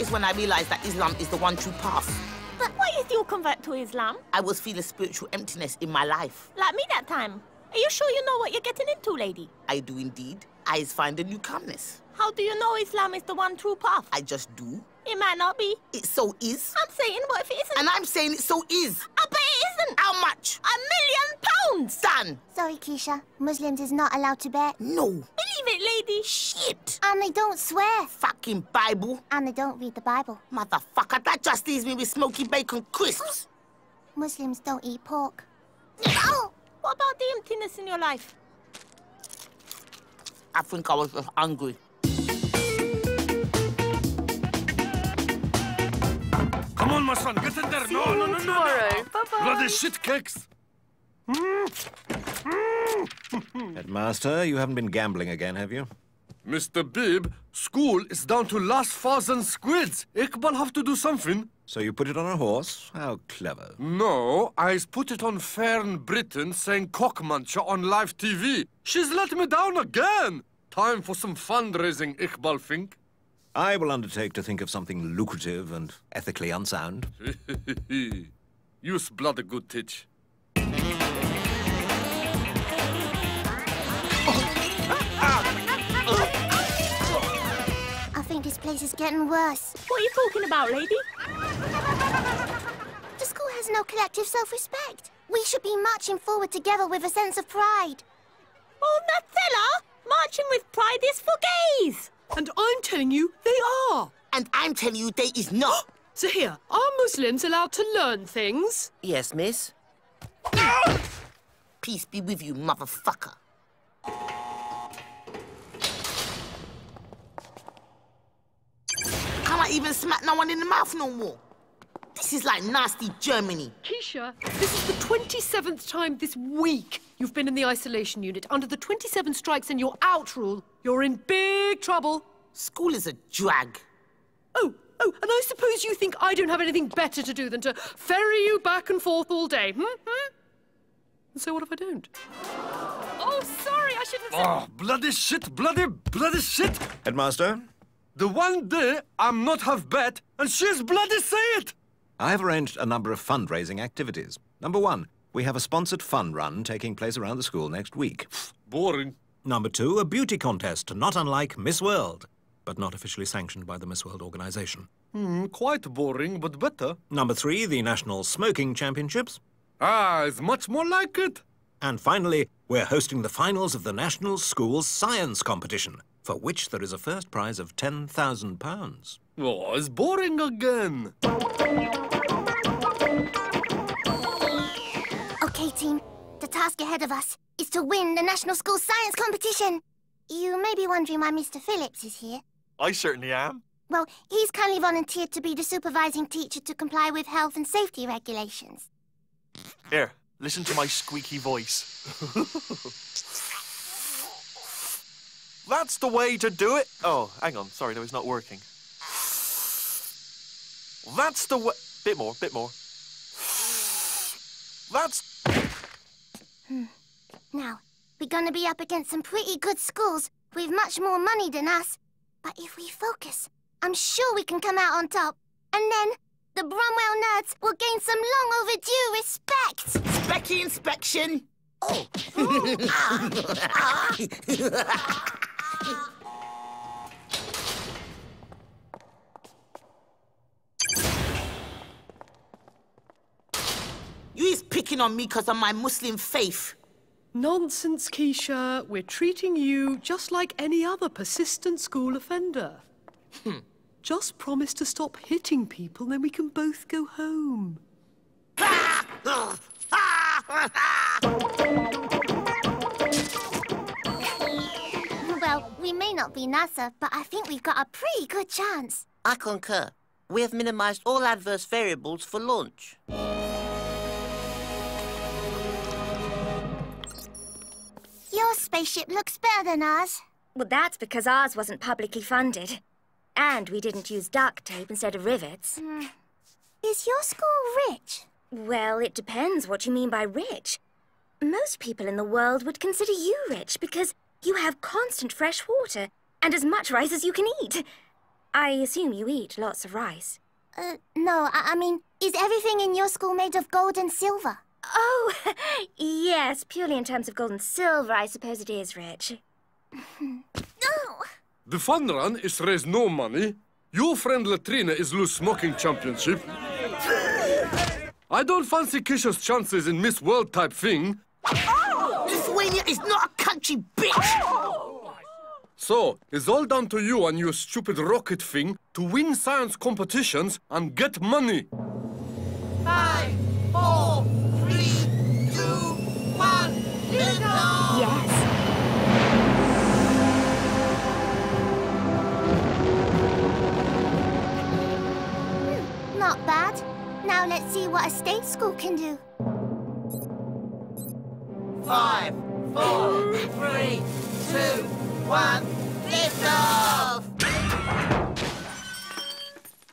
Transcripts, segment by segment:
is when I realised that Islam is the one true path. But why did you convert to Islam? I was feeling spiritual emptiness in my life. Like me that time. Are you sure you know what you're getting into, lady? I do indeed. Eyes find a new calmness. How do you know Islam is the one true path? I just do. It might not be. It so is. I'm saying, what if it isn't? And I'm saying it so is. But it isn't. How much? £1,000,000! Done. Sorry, Keisha. Muslims is not allowed to bet. No. Believe it, lady. Shit. And they don't swear. Fucking Bible. And they don't read the Bible. Motherfucker, that just leaves me with smoky bacon crisps. Muslims don't eat pork. Oh! What about the emptiness in your life? I think I was just hungry. Come on, my son, get in there. See you tomorrow. Bye-bye. Bloody shit cakes. Headmaster, you haven't been gambling again, have you? Mr. Bibb, school is down to last 1,000 squids. Iqbal have to do something. So you put it on a horse? How clever. No, I put it on Fern Britain saying cockmuncher on live TV. She's let me down again. Time for some fundraising, Iqbal think. I will undertake to think of something lucrative and ethically unsound. You's bloody good titch. I think this place is getting worse. What are you talking about, lady? The school has no collective self-respect. We should be marching forward together with a sense of pride. Oh, Natella! Marching with pride is for gays! And I'm telling you, they are. And I'm telling you, they is not. So here, are Muslims allowed to learn things? Yes, miss. Peace be with you, motherfucker. Can't I even smack no one in the mouth no more? This is like nasty Germany. Keisha, this is the 27th time this week you've been in the isolation unit. Under the 27 strikes and you're out rule, you're in big trouble. School is a drag. Oh, and I suppose you think I don't have anything better to do than to ferry you back and forth all day, And so what if I don't? Oh, sorry, I should have said... Oh, bloody shit, bloody shit. Headmaster? The one day I'm not have bet, and she's bloody say it. I have arranged a number of fundraising activities. Number 1, we have a sponsored fun run taking place around the school next week. Boring. Number 2, a beauty contest, not unlike Miss World, but not officially sanctioned by the Miss World organisation. Quite boring, but better. Number 3, the National Smoking Championships. Ah, it's much more like it. And finally, we're hosting the finals of the National Schools Science Competition, for which there is a first prize of £10,000. Oh, it's boring again. Okay, team. The task ahead of us is to win the National School Science Competition. You may be wondering why Mr. Phillips is here. I certainly am. Well, he's kindly volunteered to be the supervising teacher to comply with health and safety regulations. Here, listen to my squeaky voice. That's the way to do it. Oh, hang on. Sorry, no, it's not working. That's the way... Bit more. That's... Now, we're gonna be up against some pretty good schools with much more money than us. But if we focus, I'm sure we can come out on top. And then, the Bromwell nerds will gain some long overdue respect. Specky inspection. Oh. You is picking on me because of my Muslim faith. Nonsense, Keisha. We're treating you just like any other persistent school offender. Just promise to stop hitting people, then we can both go home. Well, we may not be NASA, but I think we've got a pretty good chance. I concur. We have minimised all adverse variables for launch. Your spaceship looks better than ours. Well, that's because ours wasn't publicly funded. And we didn't use duct tape instead of rivets. Is your school rich? Well, it depends what you mean by rich. Most people in the world would consider you rich because you have constant fresh water and as much rice as you can eat. I assume you eat lots of rice. No, I mean, is everything in your school made of gold and silver? Oh, yes, purely in terms of gold and silver, I suppose it is rich. Oh. The fun run is raise no money. Your friend Latrina is lose smoking championship. I don't fancy Keisha's chances in Miss World type thing. Lithuania is not a country, bitch! So, it's all down to you and your stupid rocket thing to win science competitions and get money. 5, 4, 3, 2, 1, lift off! Yes. Not bad. Now let's see what a state school can do. 5, 4, 3, 2, 1, lift off!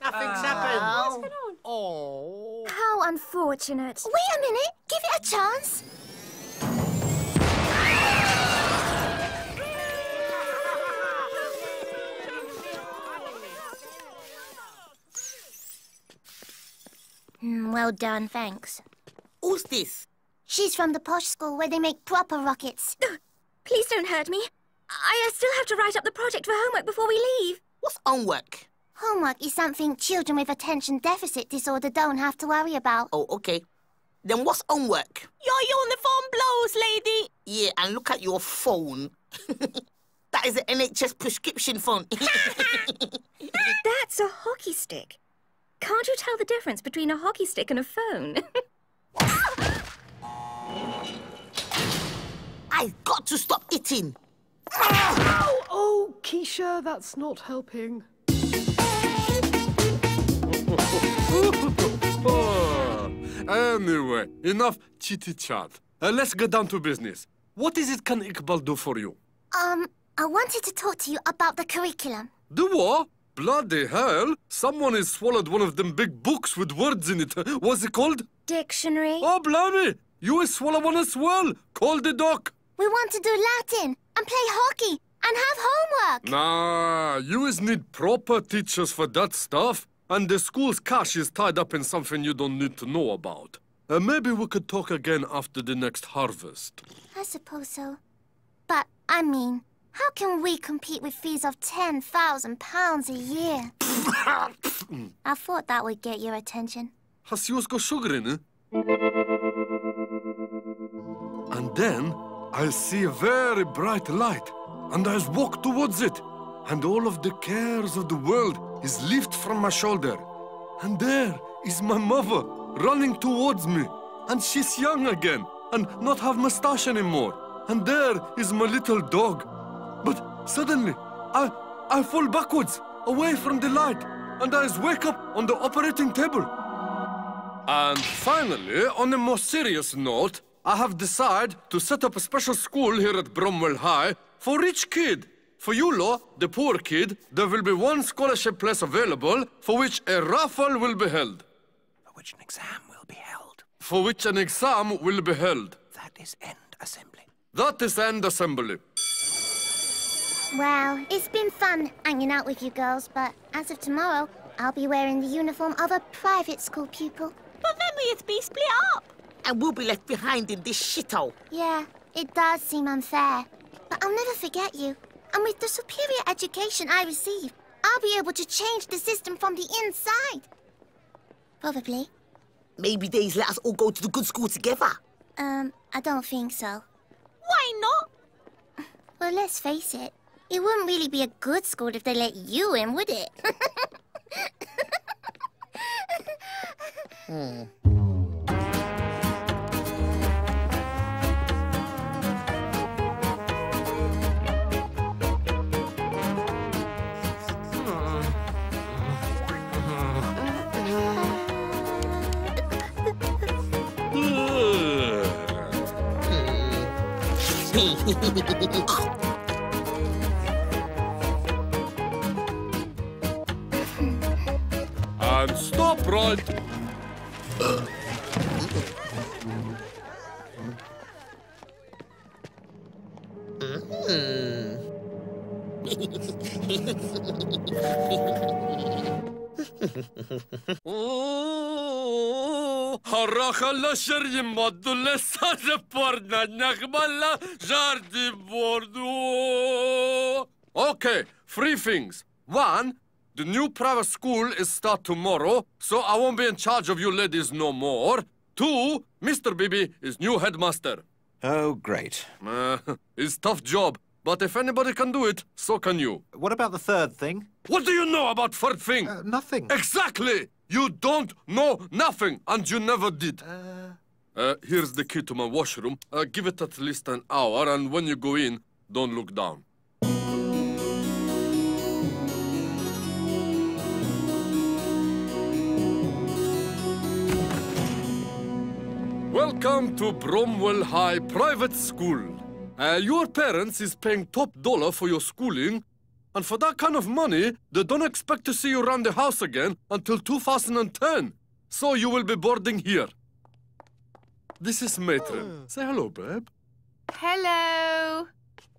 Nothing's happened. What's going on? Oh. How unfortunate. Wait a minute. Give it a chance. Well done, thanks. Who's this? She's from the posh school where they make proper rockets. Please don't hurt me. I still have to write up the project for homework before we leave. What's homework? Homework is something children with attention deficit disorder don't have to worry about. Oh, okay. Then what's homework? Your uniform blows, lady. Yeah, and look at your phone. That is an NHS prescription phone. That's a hockey stick. Can't you tell the difference between a hockey stick and a phone? I've got to stop eating. Oh, Keisha, that's not helping. Anyway, enough chitty-chat. Let's get down to business. What is it can Iqbal do for you? I wanted to talk to you about the curriculum. The what? Bloody hell! Someone has swallowed one of them big books with words in it. What's it called? Dictionary. Oh, blimey! You will swallow one as well. Call the doc. We want to do Latin and play hockey and have homework. Nah, you is need proper teachers for that stuff. And the school's cash is tied up in something you don't need to know about. Maybe we could talk again after the next harvest. I suppose so. But, I mean, how can we compete with fees of £10,000 a year? I thought that would get your attention. Has yours got sugar in it? And then I see a very bright light, and I walk towards it. And all of the cares of the world is lifted from my shoulder. And there is my mother running towards me. And she's young again and not have mustache anymore. And there is my little dog. But suddenly, I fall backwards, away from the light. And I wake up on the operating table. And finally, on a more serious note, I have decided to set up a special school here at Bromwell High for rich kid. For you lot, the poor kid, there will be one scholarship place available for which a raffle will be held. For which an exam will be held. For which an exam will be held. That is end assembly. That is end assembly. Well, it's been fun hanging out with you girls, but as of tomorrow, I'll be wearing the uniform of a private school pupil. But then we'd be split up. And we'll be left behind in this shithole. Yeah, it does seem unfair. But I'll never forget you. And with the superior education I receive, I'll be able to change the system from the inside. Probably. Maybe they's let us all go to the good school together. I don't think so. Why not? Well, let's face it. It wouldn't really be a good school if they let you in, would it? And stop right. Okay, three things. One, the new private school is start tomorrow, so I won't be in charge of you ladies no more. Two, Mr. Bibi is new headmaster. Oh, great. It's tough job, but if anybody can do it, so can you. What about the third thing? What do you know about third thing? Nothing. Exactly! You don't know nothing, and you never did. Here's the key to my washroom. Give it at least an hour, and when you go in, don't look down. Welcome to Bromwell High Private School. Your parents is paying top dollar for your schooling, and for that kind of money, they don't expect to see you around the house again until 2010. So you will be boarding here. This is Matron. Say hello, babe. Hello.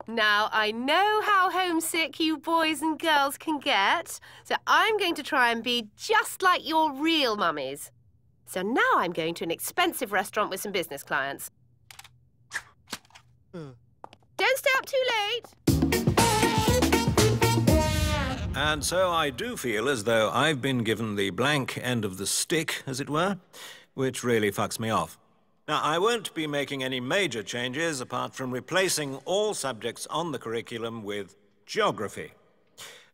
Now, I know how homesick you boys and girls can get, so I'm going to try and be just like your real mummies. So now I'm going to an expensive restaurant with some business clients. Don't stay up too late. And so I do feel as though I've been given the blank end of the stick, as it were, which really fucks me off. Now, I won't be making any major changes apart from replacing all subjects on the curriculum with geography.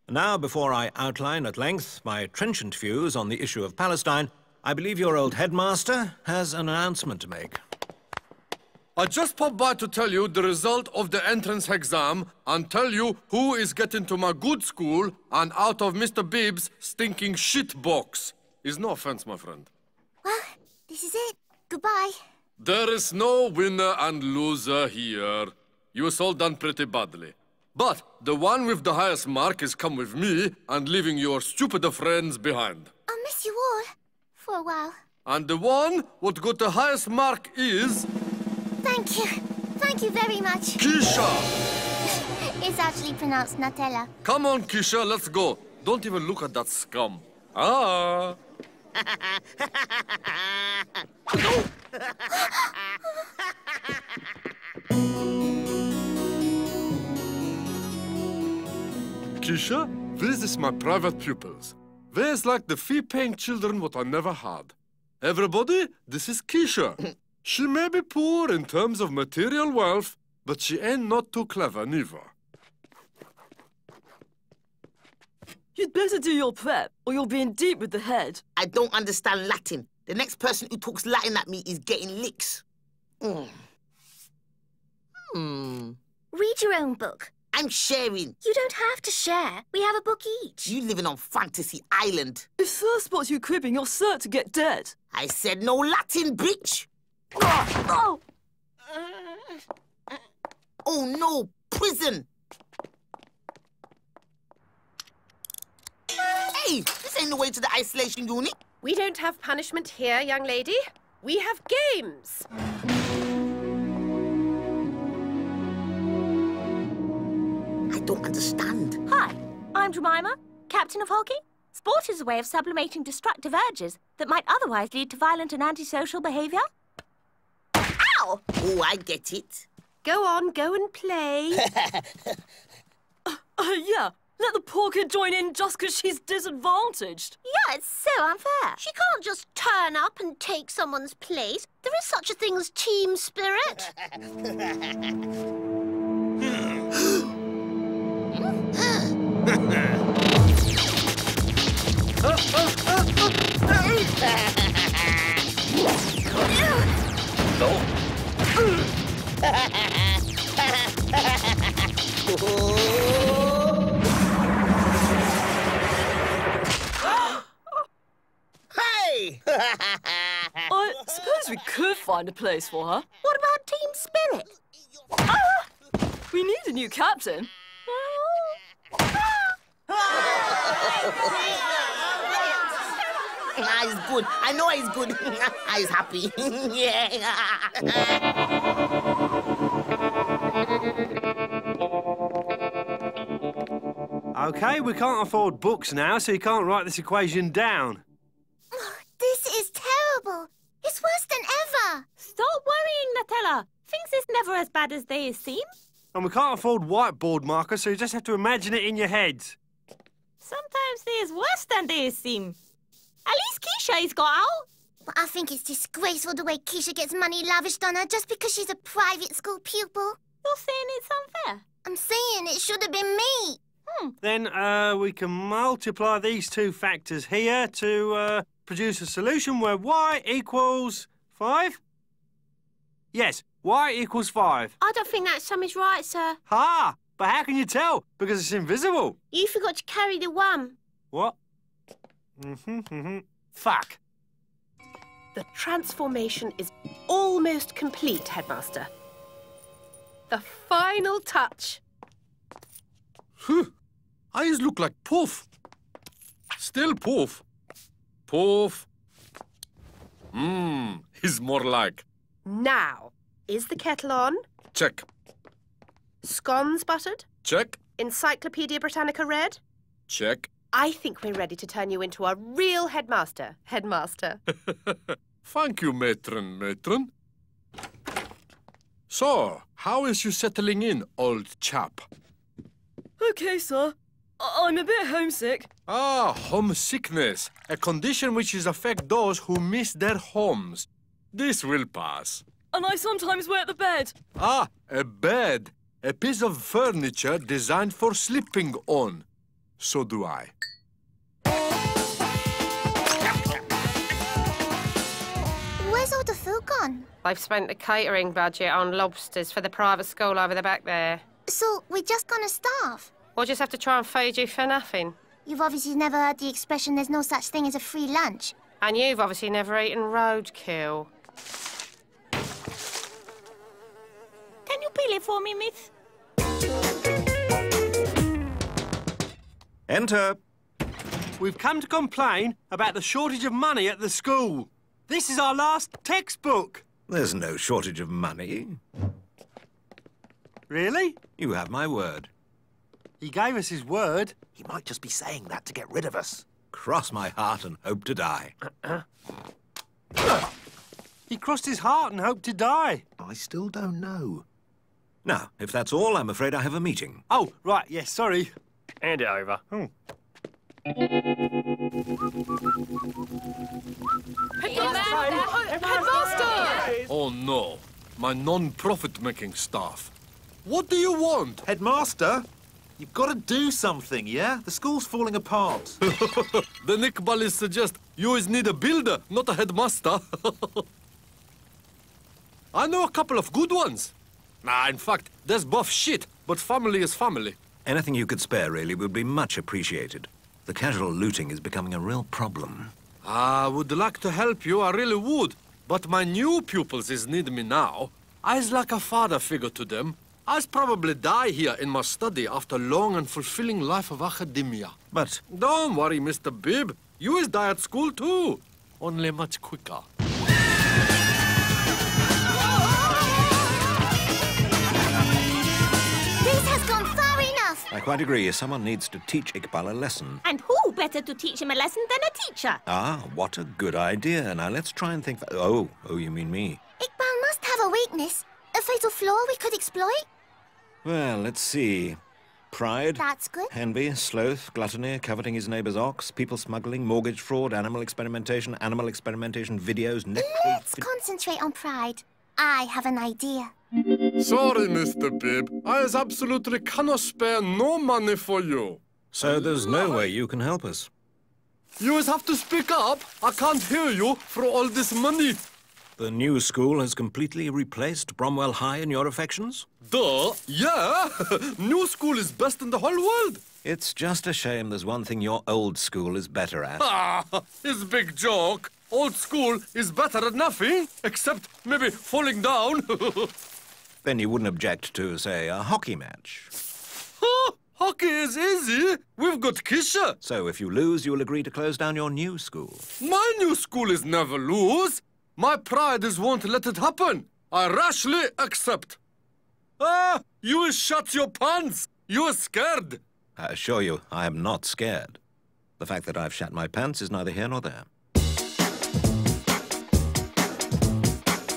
Now, before I outline at length my trenchant views on the issue of Palestine, I believe your old headmaster has an announcement to make. I just popped by to tell you the result of the entrance exam and tell you who is getting to my good school and out of Mr. Bibb's stinking shit box. Is no offense, my friend. Well, this is it. Goodbye. There is no winner and loser here. You was all done pretty badly. But the one with the highest mark is come with me and leaving your stupider friends behind. I'll miss you all. For a while. And the one what got the highest mark is... Thank you. Thank you very much. Keisha! It's actually pronounced Natella. Come on, Keisha, let's go. Don't even look at that scum. Ah! Keisha, this is my private pupils. There's like the fee-paying children what I never had. Everybody, this is Keisha. She may be poor in terms of material wealth, but she ain't not too clever neither. You'd better do your prep, or you'll be in deep with the head. I don't understand Latin. The next person who talks Latin at me is getting licks. Read your own book. I'm sharing. You don't have to share. We have a book each. You living on Fantasy Island. If Sir spots you cribbing, you're certain to get dead. I said no Latin, bitch! Oh! Oh no, prison! Hey, this ain't the way to the isolation unit. We don't have punishment here, young lady. We have games. I don't understand. Hi, I'm Jemima, captain of hockey. Sport is a way of sublimating destructive urges that might otherwise lead to violent and antisocial behaviour. Ow! Oh, I get it. Go on, go and play. Yeah, let the poor kid join in just because she's disadvantaged. Yeah, it's so unfair. She can't just turn up and take someone's place. There is such a thing as team spirit. Hey! I suppose we could find a place for her. What about team spirit? We need a new captain. He's good. I know he's good. He's happy. Yeah. OK, we can't afford books now, so you can't write this equation down. This is terrible. It's worse than ever. Stop worrying, Natella. Things is never as bad as they seem. And we can't afford whiteboard markers, so you just have to imagine it in your heads. Sometimes they is worse than they seem. At least Keisha is got out. But I think it's disgraceful the way Keisha gets money lavished on her just because she's a private school pupil. You're saying it's unfair? I'm saying it should have been me. Then we can multiply these two factors here to produce a solution where y equals 5? Yes, y equals 5. I don't think that sum is right, sir. Ha! But how can you tell? Because it's invisible. You forgot to carry the 1. What? Fuck. The transformation is almost complete, Headmaster. The final touch. Eyes look like poof. Still poof. Poof. He's more like. Now, is the kettle on? Check. Scones buttered? Check. Encyclopedia Britannica read? Check. I think we're ready to turn you into a real headmaster. Thank you, matron. So, how is you settling in, old chap? OK, sir. I'm a bit homesick. Ah, homesickness. A condition which is affect those who miss their homes. This will pass. And I sometimes wet the bed. Ah, a bed. A piece of furniture designed for sleeping on. So do I. Where's all the food gone? They've spent the catering budget on lobsters for the private school over the back there. So we're just gonna starve? We'll just have to try and feed you for nothing. You've obviously never heard the expression there's no such thing as a free lunch. And you've obviously never eaten roadkill. Can you peel it for me, miss? Enter. We've come to complain about the shortage of money at the school. This is our last textbook. There's no shortage of money. Really? You have my word. He gave us his word. He might just be saying that to get rid of us. Cross my heart and hope to die. He crossed his heart and hoped to die. I still don't know. Now, if that's all, I'm afraid I have a meeting. Oh, right, yes, sorry. Hand it over. Headmaster! Oh no, my non-profit making staff. What do you want? Headmaster, you've got to do something, yeah? The school's falling apart. The Nickballis suggest you always need a builder, not a headmaster. I know a couple of good ones. Nah, in fact, there's buff shit, but family is family. Anything you could spare, really, would be much appreciated. The casual looting is becoming a real problem. I would like to help you, I really would. But my new pupils is need me now. I's like a father figure to them. I's probably die here in my study after long and fulfilling life of academia. But... Don't worry, Mr. Bibb. You is die at school too. Only much quicker. This has gone far enough. I quite agree. Someone needs to teach Iqbal a lesson. And who better to teach him a lesson than a teacher? Ah, what a good idea. Now, let's try and think... Oh, you mean me. Iqbal must have a weakness. A fatal flaw we could exploit. Well, let's see. Pride. That's good. Envy, sloth, gluttony, coveting his neighbour's ox, people smuggling, mortgage fraud, animal experimentation videos, Let's concentrate on pride. I have an idea. Sorry, Mr. Bibb. I absolutely cannot spare no money for you. So there's no way you can help us. You always have to speak up. I can't hear you for all this money. The new school has completely replaced Bromwell High in your affections? Duh, yeah. New school is best in the whole world. It's just a shame there's one thing your old school is better at. Ah, it's a big joke. Old school is better at nothing, except maybe falling down. Then you wouldn't object to, say, a hockey match. Hockey is easy. We've got Keisha. So if you lose, you'll agree to close down your new school. My new school is never lose. My pride is won't let it happen. I rashly accept. Ah, you shut your pants. You are scared. I assure you, I am not scared. The fact that I've shat my pants is neither here nor there.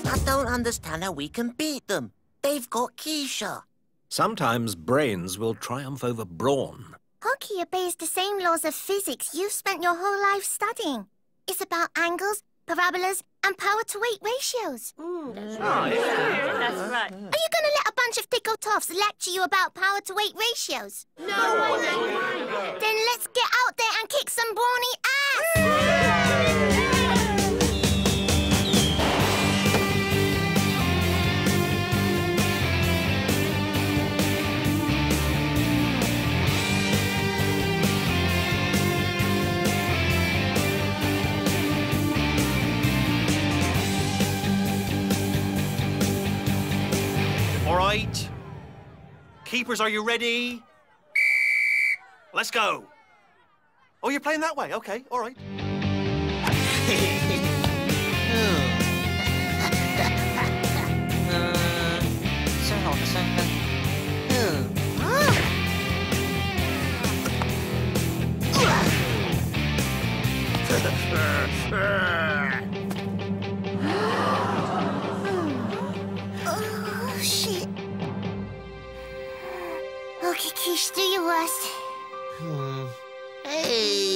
I don't understand how we can beat them. They've got Keisha. Sometimes brains will triumph over brawn. Hockey obeys the same laws of physics you've spent your whole life studying. It's about angles, parabolas, and power-to-weight ratios. That's right. That's right. Are you going to let a bunch of tickle-toffs lecture you about power-to-weight ratios? No. Then let's get out there and kick some brawny ass! All right. Keepers, are you ready? Let's go. Oh, you're playing that way? Okay, all right. Hold a second. Oh, shit. Okay, Keish, do your worst. Hey.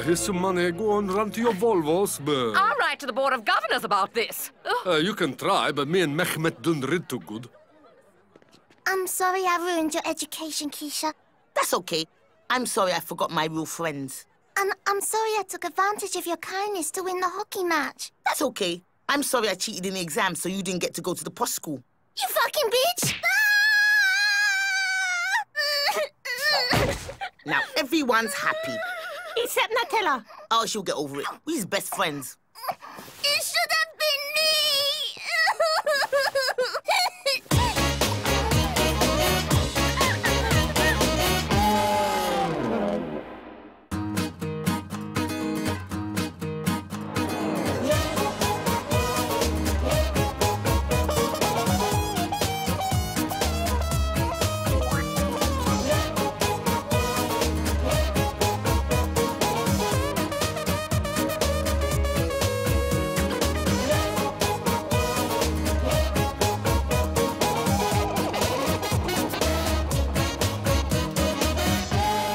Here's some money. Go on, run to your Volvos, but... I'll write to the Board of Governors about this. you can try, but me and Mehmet don't read too good. I'm sorry I ruined your education, Keisha. That's okay. I'm sorry I forgot my real friends. And I'm sorry I took advantage of your kindness to win the hockey match. That's okay. I'm sorry I cheated in the exam so you didn't get to go to the posh school. You fucking bitch! Now everyone's happy. Except Natella. Oh, she'll get over it. We're his best friends.